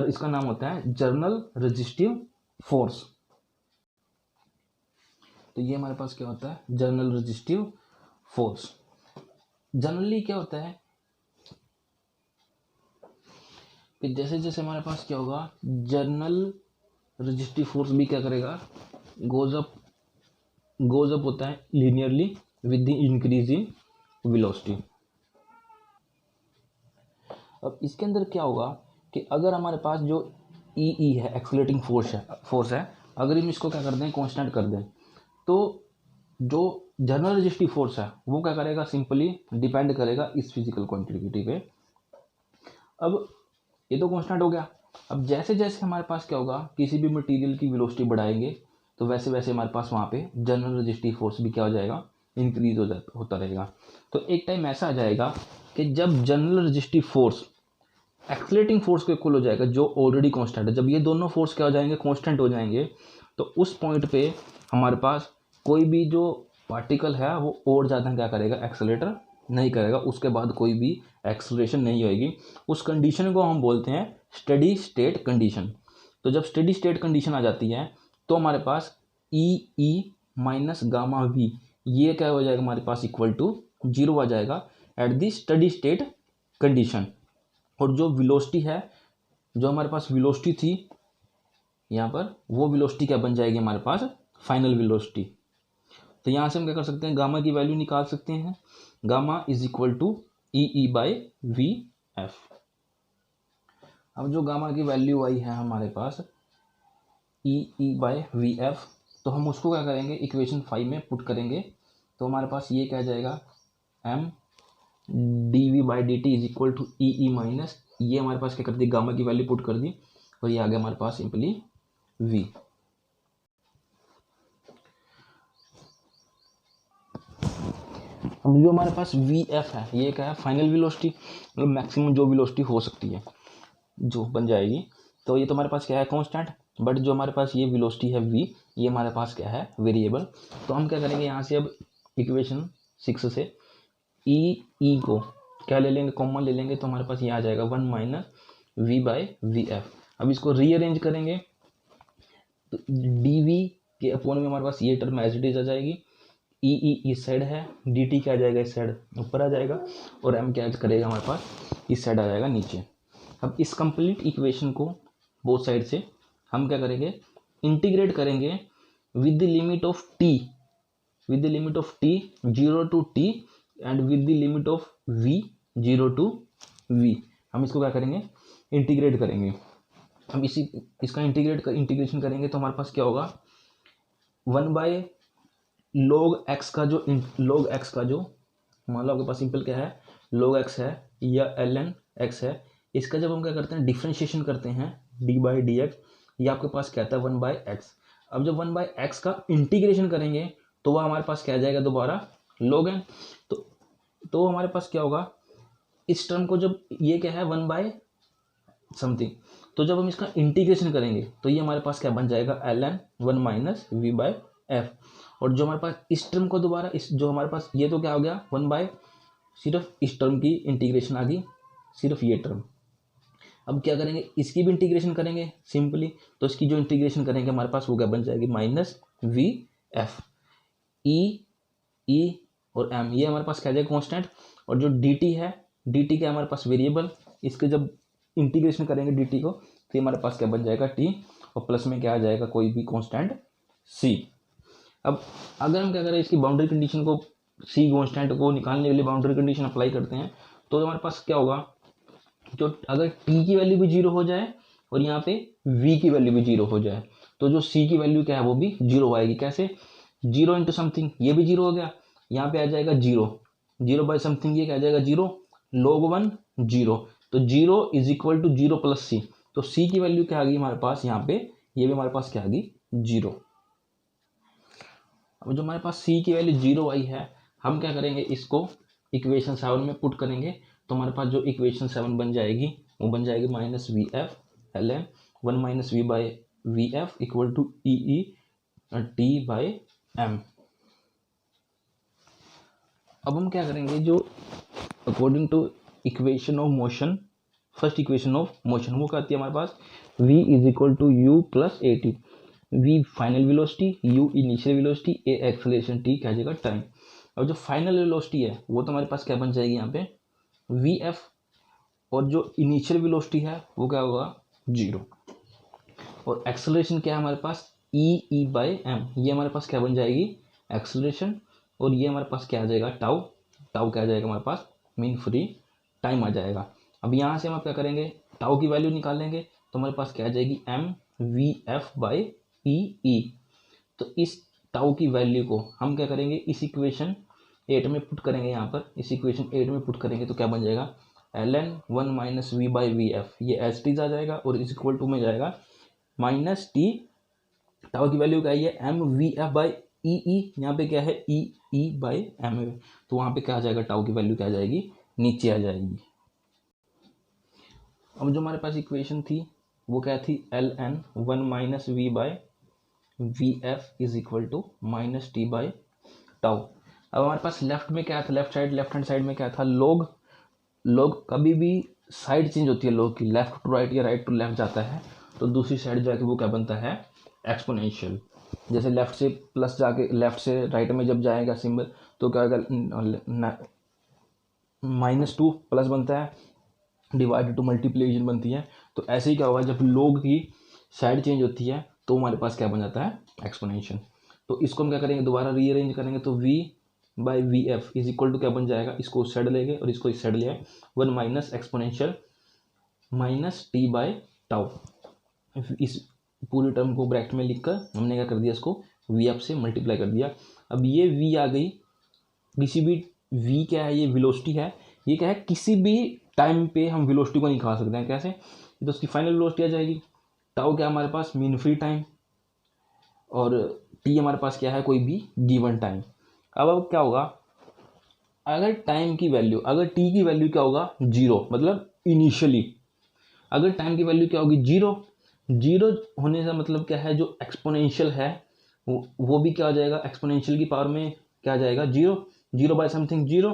Speaker 1: इसका नाम होता है जर्नल रेजिस्टिव फोर्स। तो ये हमारे पास क्या होता है, जर्नल रेजिस्टिव फोर्स। जनरली क्या होता है कि जैसे जैसे हमारे पास क्या होगा, जर्नल रेजिस्टिव फोर्स भी क्या करेगा, गोज अप होता है linearly with the increase in velocity. अब इसके अंदर क्या होगा कि अगर हमारे पास जो ई है, एक्सेलरेटिंग फोर्स है, अगर हम इसको क्या कर दें, कांस्टेंट कर दें, तो जो जनरल रेजिस्टिव फोर्स है वो क्या करेगा, सिंपली डिपेंड करेगा इस फिजिकल क्वांटिटी पे। अब ये तो कांस्टेंट हो गया। अब जैसे जैसे हमारे पास क्या होगा, किसी भी मटेरियल की वेलोसिटी बढ़ाएंगे तो वैसे वैसे हमारे पास वहाँ पे जनरल रेजिस्टिव फोर्स भी क्या हो जाएगा, इंक्रीज होता रहेगा। तो एक टाइम ऐसा आ जाएगा कि जब general resistive force accelerating force के इक्वल हो जाएगा, जो ऑलरेडी कांस्टेंट है, जब ये दोनों फोर्स क्या हो जाएंगे, कांस्टेंट हो जाएंगे, तो उस पॉइंट पे हमारे पास कोई भी जो पार्टिकल है वो और ज़्यादा क्या करेगा, एक्सेलरेटर नहीं करेगा, उसके बाद कोई भी एक्सेलरेशन नहीं होएगी। उस कंडीशन को हम बोलते हैं स्टेडी स्टेट कंडीशन। तो जब स्टेडी स्टेट कंडीशन आ जाती है तो हमारे पास ई माइनस गामा वी, ये क्या हो जाएगा, हमारे पास इक्वल टू 0 आ जाएगा at the steady state condition. और जो वेलोसिटी है, जो हमारे पास वेलोसिटी थी यहाँ पर वो वेलोसिटी क्या बन जाएगी हमारे पास, फाइनल वेलोसिटी। तो यहाँ से हम क्या कर सकते हैं, गामा की वैल्यू निकाल सकते हैं। Gamma is equal to E by V F. अब जो गामा की वैल्यू आई है हमारे पास ई बाई वी एफ, तो हम उसको क्या करेंगे, इक्वेशन 5 में पुट करेंगे। तो हमारे पास ये क्या जाएगा, M D V by D T is equal to E minus, ये हमारे पास क्या कर दी, गामा की वैल्यू पुट कर दी, और ये आ गया हमारे पास सिंपली वी। अब जो हमारे पास वी एफ है, ये क्या है, फाइनल वेलोसिटी, मतलब मैक्सिमम जो वेलोसिटी हो सकती है जो बन जाएगी। तो ये तो हमारे पास क्या है, कांस्टेंट, बट जो हमारे पास ये वेलोसिटी है वी, ये हमारे पास क्या है, वेरिएबल। तो हम क्या करेंगे यहाँ से, अब इक्वेशन 6 से ई को क्या ले लेंगे, कॉमन ले लेंगे, तो हमारे पास ये आ जाएगा 1 minus V by V F. अब इसको रीअरेंज करेंगे तो डी वी के अपोन में हमारे पास ये टर्म एज इट इज आ जाएगी, ई इस साइड है, डी टी क्या आ जाएगा, इस साइड ऊपर आ जाएगा, और एम क्या करेगा हमारे पास, इस साइड आ जाएगा नीचे। अब इस कंप्लीट इक्वेशन को बोथ साइड से हम क्या करेंगे, इंटीग्रेट करेंगे with the limit of T, with the limit of T 0 to T and with the limit of V 0 to V. हम इसको क्या करेंगे, इंटीग्रेट करेंगे। हम इसका इंटीग्रेशन करेंगे तो हमारे पास क्या होगा, 1 बाय log x का जो मान लो आपके पास सिंपल क्या है, log x है या ln x है, इसका जब हम क्या करते हैं, डिफ्रेंशिएशन करते हैं d बाई डी एक्स, ये आपके पास क्या आता है 1 बाई एक्स। अब जब 1 बाई एक्स का इंटीग्रेशन करेंगे तो वह हमारे पास क्या आ जाएगा, दोबारा log n। तो हमारे पास क्या होगा, इस टर्म को जब ये क्या है 1 बाय समथिंग, तो जब हम इसका इंटीग्रेशन करेंगे तो ये हमारे पास क्या बन जाएगा, ln 1 minus V by F. और जो हमारे पास इस टर्म को दोबारा, इस जो हमारे पास ये तो क्या हो गया 1 बाय, सिर्फ इस टर्म की इंटीग्रेशन आ गई, सिर्फ ये टर्म। अब क्या करेंगे, इसकी भी इंटीग्रेशन करेंगे सिंपली, तो इसकी जो इंटीग्रेशन करेंगे हमारे पास वो क्या बन जाएगी, माइनस वी एफ। ई और एम ये हमारे पास क्या जाएगा, कॉन्स्टेंट, और जो डी टी है, डी टी क्या हमारे पास वेरिएबल, इसके जब इंटीग्रेशन करेंगे डी टी को तो हमारे पास क्या बन जाएगा टी, और प्लस में क्या आ जाएगा, कोई भी कॉन्स्टेंट सी। अब अगर हम क्या करें, इसकी बाउंड्री कंडीशन को, सी कॉन्स्टेंट को निकालने के लिए बाउंड्री कंडीशन अप्लाई करते हैं, तो हमारे पास क्या होगा, जो अगर टी की वैल्यू भी 0 हो जाए और यहाँ पे वी की वैल्यू भी 0 हो जाए, तो जो सी की वैल्यू क्या है वो भी 0 आएगी। कैसे, 0 इंटू समथिंग, ये भी 0 हो गया, यहाँ पे आ जाएगा 0 बाई समथिंग, ये क्या आ जाएगा 0, log 1 0, तो 0 इज इक्वल टू 0 प्लस सी, तो सी की वैल्यू क्या आ गई हमारे पास यहाँ पे, ये भी हमारे पास क्या आ गई 0। अब जो हमारे पास सी की वैल्यू 0 आई है, हम क्या करेंगे, इसको इक्वेशन 7 में पुट करेंगे, तो हमारे पास जो इक्वेशन 7 बन जाएगी वो बन जाएगी minus V F L N 1 minus V by V F equal to E T by M. अब हम क्या करेंगे, जो according to equation of motion, first equation of motion वो क्या आती है हमारे पास, v is equal to U plus A T, v final velocity, u initial velocity, a acceleration, t क्या जाएगा टाइम। और जो फाइनल वेलोसिटी है वो तो हमारे पास क्या बन जाएगी यहाँ पे vf, और जो इनिशियल वेलोसिटी है वो क्या होगा 0, और एक्सेलरेशन क्या है हमारे पास e बाई एम, ये हमारे पास क्या बन जाएगी एक्सेलरेशन, और ये हमारे पास क्या आ जाएगा टाउ, टाउ क्या आ जाएगा हमारे पास मीन फ्री टाइम आ जाएगा। अब यहाँ से हम क्या करेंगे, टाउ की वैल्यू निकालेंगे, तो हमारे पास क्या आ जाएगी एम वी एफ बाई ई। तो इस टाउ की वैल्यू को हम क्या करेंगे, इस इक्वेशन 8 में पुट करेंगे, यहाँ पर इस इक्वेशन 8 में पुट करेंगे तो क्या बन जाएगा ln 1 minus V by V F, ये एस टी आ जाएगा, और इस इक्वल टू में जाएगा माइनस टी, टाउ की वैल्यू क्या है M V F by E, यहाँ पे क्या है ई बाई एम, तो वहाँ पे क्या आ जाएगा, टाउ की वैल्यू क्या आ जाएगी नीचे आ जाएगी। अब जो हमारे पास इक्वेशन थी वो क्या थी, L N 1 minus V by V F is equal to minus T by tau. अब हमारे पास लेफ्ट में क्या था, लेफ्ट हैंड साइड में क्या था, लोग कभी भी साइड चेंज होती है लोग की, लेफ्ट टू राइट या राइट टू लेफ्ट जाता है, तो दूसरी साइड जाके वो क्या बनता है एक्सपोनेंशियल। जैसे लेफ्ट से प्लस जाके लेफ्ट से राइट में जब जाएगा सिंबल तो क्या होगा, -2 प्लस बनता है, डिवाइड टू मल्टीप्लिकेशन बनती है। तो ऐसे ही क्या होगा, जब लोग की साइड चेंज होती है तो हमारे पास क्या बन जाता है, एक्सपोनेंशियल। तो इसको हम क्या करेंगे, दोबारा रीअरेंज करेंगे तो v by V F is equal to क्या बन जाएगा, इसको उस साइड लेंगे और इसको इस साइड ले आए, 1 minus exponential minus T by tau. इस पूरी टर्म को ब्रैकेट में लिखकर हमने क्या कर दिया, इसको वी एफ से मल्टीप्लाई कर दिया। अब ये v आ गई, किसी भी v क्या है, ये वेलोसिटी है, ये क्या है, किसी भी टाइम पे हम वेलोसिटी को निकाल सकते हैं। कैसे, तो उसकी फाइनल वेलोसिटी आ जाएगी, टाउ क्या हमारे पास, मीन फ्री टाइम, और टी हमारे पास क्या है, कोई भी गिवन टाइम। अब क्या होगा, अगर टाइम की वैल्यू, अगर टी की वैल्यू क्या होगा, जीरो, मतलब इनिशियली अगर टाइम की वैल्यू क्या होगी, जीरो, जीरो होने का मतलब क्या है, जो एक्सपोनेंशियल है वो भी क्या हो जाएगा, एक्सपोनेंशियल की पावर में क्या आ जाएगा, zero, zero by something zero,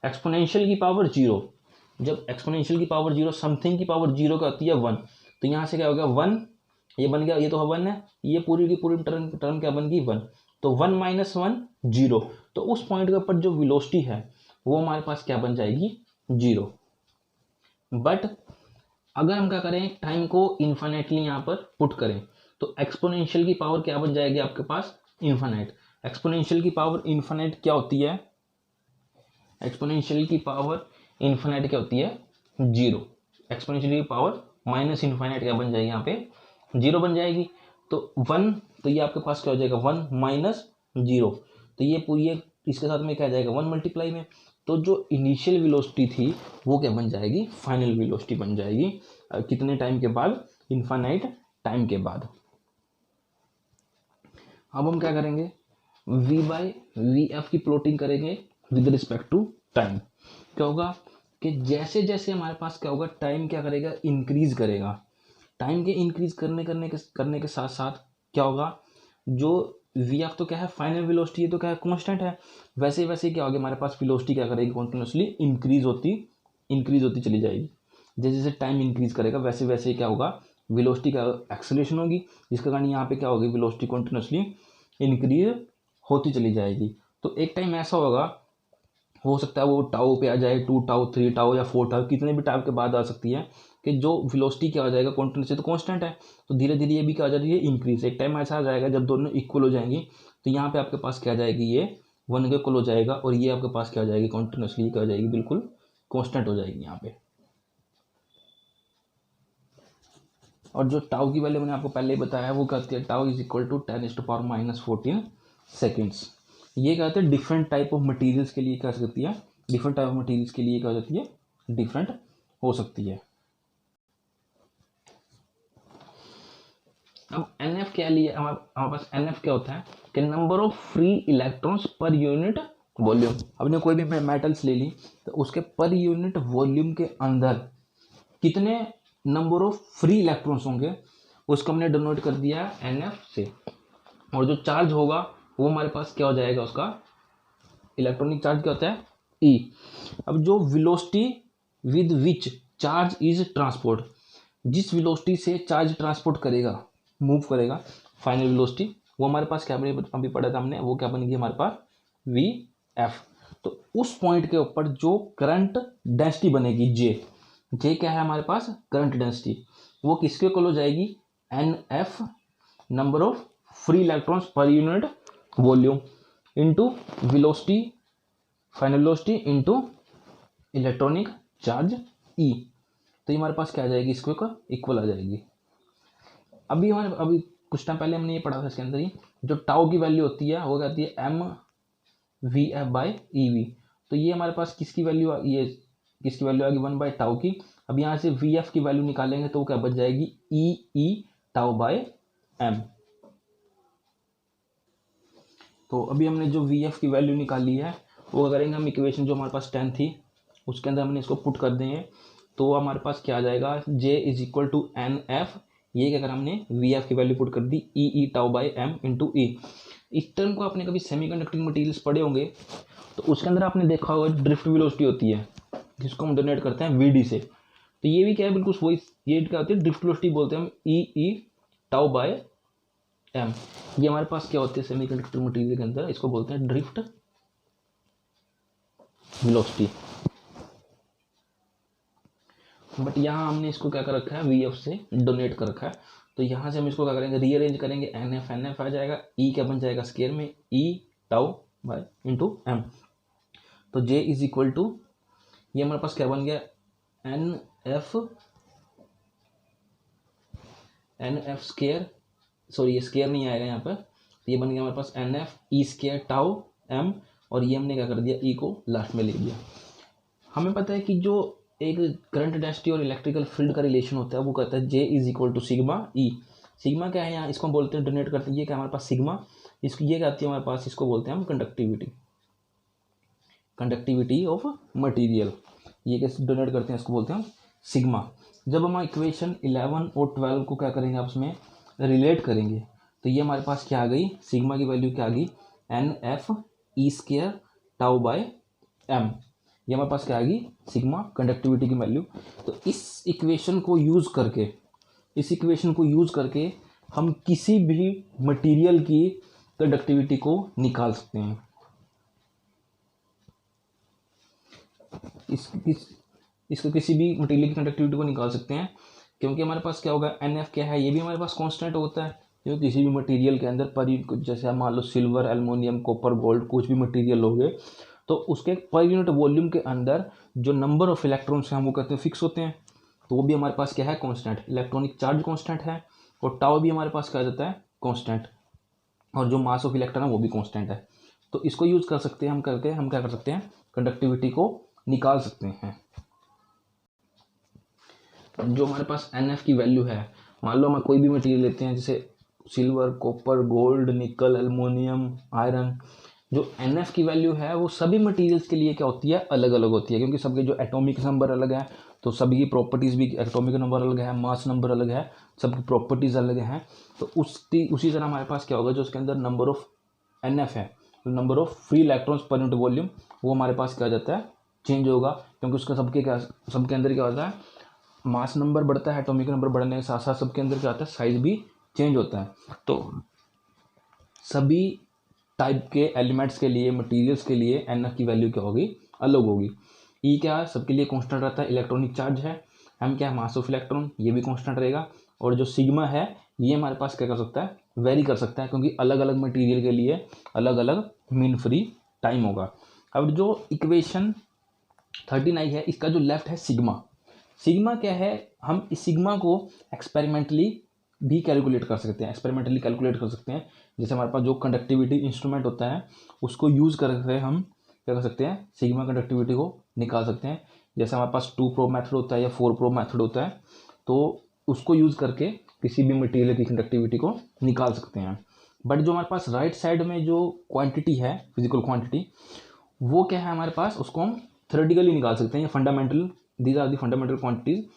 Speaker 1: exponential की पावर जीरो। जब एक्सपोनेंशियल की पावर जीरो, समथिंग की पावर जीरो का होती है 1, तो यहाँ से क्या हो गया 1, ये बन गया, ये तो 1 है, ये पूरी की पूरी टर्म क्या बन गई 1, तो 1 माइनस 1 जीरो। तो उस पॉइंट के ऊपर जो वेलोसिटी है वो हमारे पास क्या बन जाएगी, जीरो। बट अगर हम क्या करें, टाइम को इन्फाइनाइटली यहाँ पर पुट करें, तो एक्सपोनेंशियल की पावर क्या बन जाएगी आपके पास, इन्फाइनाइट। एक्सपोनेंशियल की पावर इन्फाइनाइट क्या होती है, एक्सपोनेंशियल की पावर इन्फाइनाइट क्या होती है, जीरो। एक्सपोनेंशियल की पावर माइनस इन्फाइनाइट क्या बन जाएगी, यहाँ पे जीरो बन जाएगी। तो 1, तो ये आपके पास क्या हो जाएगा, 1 माइनस जीरो, तो ये पूरी इसके साथ में क्या आ जाएगा, 1 मल्टीप्लाई में, तो जो इनिशियल वेलोसिटी थी वो क्या बन जाएगी, फाइनल वेलोसिटी बन जाएगी। कितने टाइम के बाद, इन्फाइनाइट टाइम के बाद। अब हम क्या करेंगे, v बाई वी एफ की प्लॉटिंग करेंगे विद रिस्पेक्ट टू टाइम। क्या होगा कि जैसे जैसे हमारे पास क्या होगा, टाइम क्या करेगा, इंक्रीज करेगा। टाइम के इंक्रीज करने के साथ साथ क्या होगा, जो वी एफ तो क्या है, फाइनल वेलोसिटी, तो क्या है, कांस्टेंट है। वैसे वैसे क्या होगा, हमारे पास वेलोसिटी क्या करेगी, कॉन्टिन्यूसली इंक्रीज होती चली जाएगी। जैसे जैसे टाइम इंक्रीज करेगा वैसे वैसे क्या होगा, वेलोसिटी का एक्सेलरेशन होगी, जिसके कारण यहाँ पे क्या होगी, वेलोसिटी कॉन्टिन्यूसली इंक्रीज होती चली जाएगी। तो एक टाइम ऐसा होगा, हो सकता है वो टाउ पे आ जाए, 2 टाउ 3 टाउ या 4 टाउ, कितने भी टाइम के बाद आ सकती है, कि जो वेलोसिटी क्या हो जाएगा, कॉन्टिन्यूसली तो कांस्टेंट है, तो धीरे धीरे ये भी क्या हो जाएगी, इंक्रीज। एक टाइम ऐसा आ जाएगा जब दोनों इक्वल हो जाएंगी, तो यहाँ पे आपके पास क्या आ जाएगी, ये 1 के इक्वल हो जाएगा, और ये आपके पास क्या हो जाएगी, कॉन्टिन्यूसली क्या हो जाएगी, बिल्कुल कांस्टेंट हो जाएगी यहाँ पे। और जो टाउ की वैल्यू मैंने आपको पहले ही बताया, वो कहती है tau is equal to 10⁻⁻14 seconds. ये कहते हैं डिफरेंट टाइप ऑफ मटेरियल्स के लिए क्या सकती है, डिफरेंट टाइप ऑफ मटेरियल्स के लिए क्या हो जाती है, डिफरेंट हो सकती है। अब NF क्या लिए, हमारे पास NF क्या होता है कि number of free electrons per unit volume. हमने कोई भी मेटल्स ले ली, तो उसके पर यूनिट वॉल्यूम के अंदर कितने नंबर ऑफ फ्री इलेक्ट्रॉन्स होंगे, उसको हमने डिनोट कर दिया NF से। और जो चार्ज होगा वो हमारे पास क्या हो जाएगा, उसका इलेक्ट्रॉनिक चार्ज क्या होता है, E। अब जो velocity with which charge is transport, जिस वेलोसिटी से चार्ज ट्रांसपोर्ट करेगा, मूव करेगा, फाइनल वेलोसिटी, वो हमारे पास क्या अभी पढ़ा था हमने, वो क्या बन गई हमारे पास, वी एफ। तो उस पॉइंट के ऊपर जो करंट डेंसिटी बनेगी, जे क्या है हमारे पास, करंट डेंसिटी, वो किसके इक्वल हो जाएगी, NF, number of free electrons per unit volume, into velocity, final velocity, into electronic charge E। तो ये हमारे पास क्या आ जाएगी, इसको इक्वल आ जाएगी। अभी कुछ टाइम पहले हमने ये पढ़ा था, इसके अंदर ही जो टाउ की वैल्यू होती है वो कहती है mVF/EV। तो ये हमारे पास किसकी वैल्यू, ये किसकी वैल्यू आएगी, 1 बाई टाउ की। अब यहाँ से VF की वैल्यू निकालेंगे तो क्या बच जाएगी, E टाउ बाय M। तो अभी हमने जो VF की वैल्यू निकाली है वो करेंगे हम, इक्वेशन जो हमारे पास 10 थी उसके अंदर हमने इसको पुट कर देंगे, तो हमारे पास क्या आ जाएगा, J is equal to NF। ये क्या करा हमने, VF की वैल्यू पुट कर दी, E tau by M into E। इस टर्म को आपने कभी सेमीकंडक्टिंग मटेरियल्स पढ़े होंगे, तो उसके अंदर आपने देखा होगा ड्रिफ्ट वेलोसिटी होती है, जिसको हम डोनेट करते हैं VD से। तो ये भी क्या है, बिल्कुल वही, ये क्या होती है, ड्रिफ्ट वेलोसिटी बोलते हैं हम, E टाउ बाय M। ये हमारे पास क्या होती है सेमीकंडक्टिंग मटेरियल के अंदर, इसको बोलते हैं ड्रिफ्ट वेलोसिटी। बट यहाँ हमने इसको क्या कर रखा है, वी एफ से डोनेट कर रखा है। तो यहाँ से हम इसको क्या करेंगे, रीअरेंज करेंगे, एन एफ आ जाएगा, ई क्या बन जाएगा स्केयर में, ई टाउ बाय इंटू एम। तो जे इज इक्वल टू, ये हमारे पास क्या बन गया, एन एफ स्केयर, सॉरी ये स्केयर नहीं आएगा यहाँ पर, ये बन गया हमारे पास N F E square tau M, और ये हमने क्या कर दिया, ई को लास्ट में लिख दिया। हमें पता है कि जो एक करंट डेंसिटी और इलेक्ट्रिकल फील्ड का रिलेशन होता है वो कहता है J is equal to sigma E. Sigma क्या है यहाँ, इसको हम बोलते हैं, डोनेट करते हैं, ये क्या हमारे पास सिग्मा, इसको ये क्या आती है हमारे पास, इसको बोलते हैं हम कंडक्टिविटी ऑफ मटीरियल, ये कैसे डोनेट करते हैं, इसको बोलते हैं हम सिग्मा। जब हम इक्वेशन 11 और 12 को क्या करेंगे आपस में रिलेट करेंगे, तो ये हमारे पास क्या आ गई, सिग्मा की वैल्यू क्या आ गई, N F E square tau by M, ये हमारे पास क्या आ गई, सिग्मा कंडक्टिविटी की वैल्यू। तो इस इक्वेशन को यूज़ करके हम किसी भी मटेरियल की कंडक्टिविटी को निकाल सकते हैं। इसको किसी भी मटेरियल की कंडक्टिविटी को निकाल सकते हैं, क्योंकि हमारे पास क्या होगा, एन एफ क्या है, ये भी हमारे पास कांस्टेंट होता है, जो किसी भी मटेरियल के अंदर पर, जैसे हम मान लो सिल्वर, एल्युमिनियम, कॉपर, गोल्ड, कुछ भी मटेरियल हो गए, तो उसके पर यूनिट वॉल्यूम के अंदर जो नंबर ऑफ इलेक्ट्रॉन्स हैं वो कहते हैं फिक्स होते हैं, तो वो भी हमारे पास क्या है, कांस्टेंट। इलेक्ट्रॉनिक चार्ज कांस्टेंट है, और टाउ भी हमारे पास क्या जाता है, कांस्टेंट, और जो मास ऑफ इलेक्ट्रॉन है वो भी कांस्टेंट है। तो इसको यूज़ कर सकते हैं हम क्या कर सकते हैं, कंडक्टिविटी को निकाल सकते हैं। जो हमारे पास एन एफ की वैल्यू है, मान लो हम कोई भी मटेरियल लेते हैं, जैसे सिल्वर, कॉपर, गोल्ड, निकल, एल्युमिनियम, आयरन, जो एन एफ की वैल्यू है वो सभी मटेरियल्स के लिए क्या होती है, अलग अलग होती है, क्योंकि सबके जो एटॉमिक नंबर अलग है, तो सभी की प्रॉपर्टीज़ भी, एटॉमिक नंबर अलग है, मास नंबर अलग है, सबकी प्रॉपर्टीज़ अलग हैं। तो उसी तरह हमारे पास क्या होगा, जो उसके अंदर नंबर ऑफ एन एफ है, तो number of free electrons per unit volume, वो हमारे पास क्या जाता है, चेंज होगा, क्योंकि उसका सबके अंदर क्या होता है, मास नंबर बढ़ता है, एटॉमिक नंबर बढ़ने के साथ साथ सबके अंदर क्या होता है, साइज भी चेंज होता है। तो सभी टाइप के एलिमेंट्स के लिए, मटेरियल्स के लिए एन एफ की वैल्यू क्या होगी, अलग होगी। ई क्या है, सबके लिए कांस्टेंट रहता है, इलेक्ट्रॉनिक चार्ज है, एम क्या है, मास ऑफ इलेक्ट्रॉन, ये भी कांस्टेंट रहेगा, और जो सिग्मा है ये हमारे पास क्या कर सकता है, वेरी कर सकता है, क्योंकि अलग अलग मटेरियल के लिए अलग अलग मीन फ्री टाइम होगा। अब जो इक्वेशन 13 आई है, इसका जो लेफ्ट है सिग्मा क्या है, हम इस सिग्मा को एक्सपेरिमेंटली भी कैलकुलेट कर सकते हैं, जैसे हमारे पास जो कंडक्टिविटी इंस्ट्रूमेंट होता है उसको यूज़ करके हम क्या कर सकते हैं, सिग्मा कंडक्टिविटी को निकाल सकते हैं। जैसे हमारे पास 2 प्रोब मेथड होता है या 4 प्रोब मेथड होता है, तो उसको यूज़ करके किसी भी मटेरियल की कंडक्टिविटी को निकाल सकते हैं। बट जो हमारे पास राइट साइड में जो क्वांटिटी है, फिजिकल क्वांटिटी, वो क्या है हमारे पास, उसको हम थ्योरेटिकली निकाल सकते हैं, या fundamental, these are the fundamental quantities,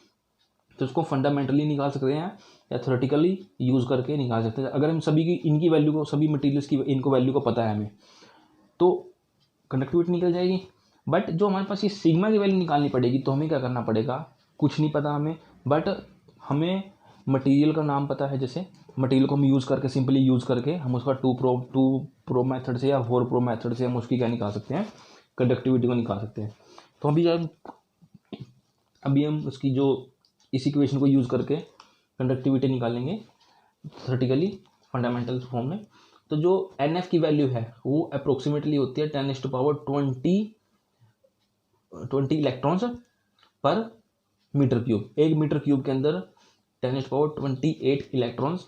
Speaker 1: तो उसको फंडामेंटली निकाल सकते हैं या थ्योरेटिकली यूज़ करके निकाल सकते हैं। अगर हम सभी की इनकी वैल्यू को, सभी मटेरियल्स की इनको वैल्यू को पता है हमें, तो कंडक्टिविटी निकल जाएगी। बट जो हमारे पास ये सिग्मा की वैल्यू निकालनी पड़ेगी, तो हमें क्या करना पड़ेगा, कुछ नहीं पता हमें, बट हमें मटेरियल का नाम पता है, जैसे मटेरियल को हम यूज़ करके, सिंपली यूज़ करके हम उसका 2 प्रो मेथड से या 4 प्रो मेथड से हम उसकी क्या निकाल सकते हैं, कंडक्टिविटी को निकाल सकते हैं। तो अभी हम उसकी जो इस इक्वेशन को यूज़ करके कंडक्टिविटी निकालेंगे थ्योरेटिकली फंडामेंटल फॉर्म में। तो जो एन एफ की वैल्यू है वो अप्रोक्सीमेटली होती है 10⁻20 इलेक्ट्रॉन्स पर मीटर क्यूब। एक मीटर क्यूब के अंदर 10⁻28 इलेक्ट्रॉन्स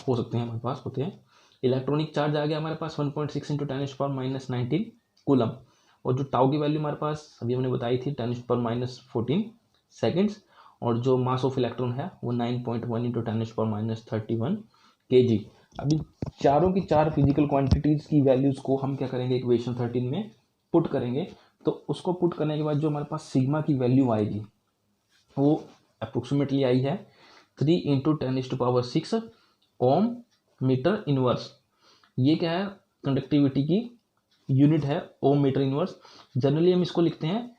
Speaker 1: हो सकते हैं, हमारे पास होते हैं। इलेक्ट्रॉनिक चार्ज आ गया हमारे पास 1.6 × 10⁻⁻19 कूलम, और जो टाउ की वैल्यू हमारे पास अभी हमने बताई थी 10⁻14 सेकेंड्स, और जो मास ऑफ इलेक्ट्रॉन है वो 9.1 × 10⁻31 kg। अभी चारों की चार फिजिकल क्वांटिटीज़ की वैल्यूज़ को हम क्या करेंगे, इक्वेशन 13 में पुट करेंगे। तो उसको पुट करने के बाद जो हमारे पास सिग्मा की वैल्यू आएगी वो अप्रोक्सीमेटली आई है 3 × 10⁻6 ओम मीटर इनवर्स। ये क्या है, कंडक्टिविटी की यूनिट है, ओम मीटर इनवर्स। जनरली हम इसको लिखते हैं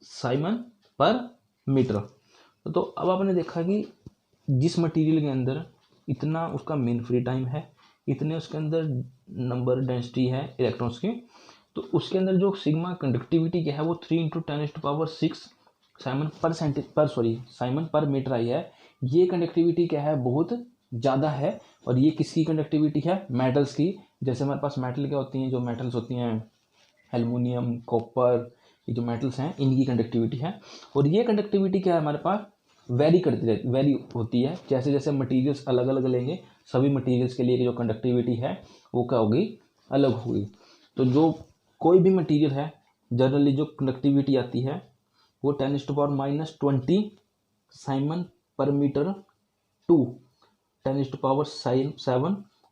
Speaker 1: साइमन पर मीटर। तो अब आपने देखा कि जिस मटेरियल के अंदर इतना उसका मीन फ्री टाइम है, इतने उसके अंदर नंबर डेंसिटी है इलेक्ट्रॉन्स की, तो उसके अंदर जो सिग्मा कंडक्टिविटी क्या है वो 3 × 10⁻6 साइमन पर मीटर आई है, ये कंडक्टिविटी क्या है, बहुत ज़्यादा है। और ये किसकी कंडक्टिविटी है, मेटल्स की। जैसे हमारे पास मेटल क्या होती हैं, जो मेटल्स होती हैं एल्युमिनियम, कॉपर, ये जो मेटल्स हैं इनकी कंडक्टिविटी है। और ये कंडक्टिविटी क्या है हमारे पास, वेरी होती है। जैसे जैसे मटेरियल्स अलग अलग लेंगे, सभी मटेरियल्स के लिए जो कंडक्टिविटी है वो क्या होगी, अलग होगी। तो जो कोई भी मटेरियल है जनरली जो कंडक्टिविटी आती है वो 10⁻⁻20 साइमन पर मीटर टू 10⁻7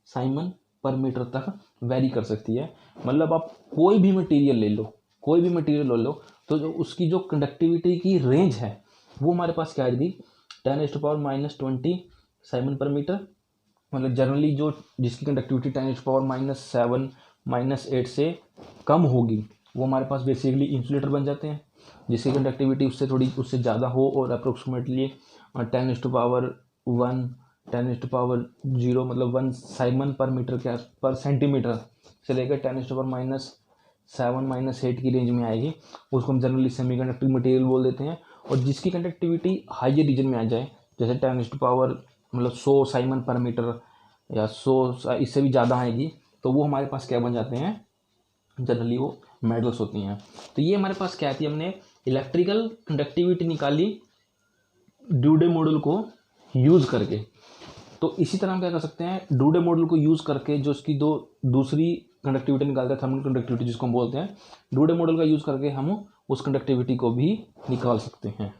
Speaker 1: साइमन पर मीटर तक वेरी कर सकती है। मतलब आप कोई भी मटेरियल ले लो, तो जो उसकी जो कंडक्टिविटी की रेंज है वो हमारे पास क्या आएगी, 10⁻⁻20 साइमन पर मीटर। मतलब जनरली जो जिसकी कंडक्टिविटी 10⁻⁷ -8 से कम होगी वो हमारे पास बेसिकली इंसुलेटर बन जाते हैं। जिसकी कंडक्टिविटी उससे ज़्यादा हो और अप्रोक्सीमेटली 10⁻1 10⁻0 मतलब 1 साइमन पर मीटर के पर सेंटीमीटर से लेकर 10⁻⁷ -8 की रेंज में आएगी, उसको हम जनरली सेमीकंडक्टिंग मटेरियल बोल देते हैं। और जिसकी कंडक्टिविटी हाइयर रीजन में आ जाए, जैसे 100 साइमन पर मीटर या 100 इससे भी ज़्यादा आएगी, तो वो हमारे पास क्या बन जाते हैं, जनरली वो मेटल्स होती हैं। तो ये हमारे पास क्या थी, हमने इलेक्ट्रिकल कंडक्टिविटी निकाली ड्यूडे मॉडल को यूज़ करके। तो इसी तरह हम क्या कर सकते हैं, ड्यूडे मॉडल को यूज़ करके जो इसकी दूसरी कंडक्टिविटी निकालते हैं, थर्मल कंडक्टिविटी जिसको हम बोलते हैं, ड्यूडे मॉडल का यूज़ करके हम उस कंडक्टिविटी को भी निकाल सकते हैं।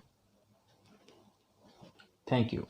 Speaker 1: Thank you.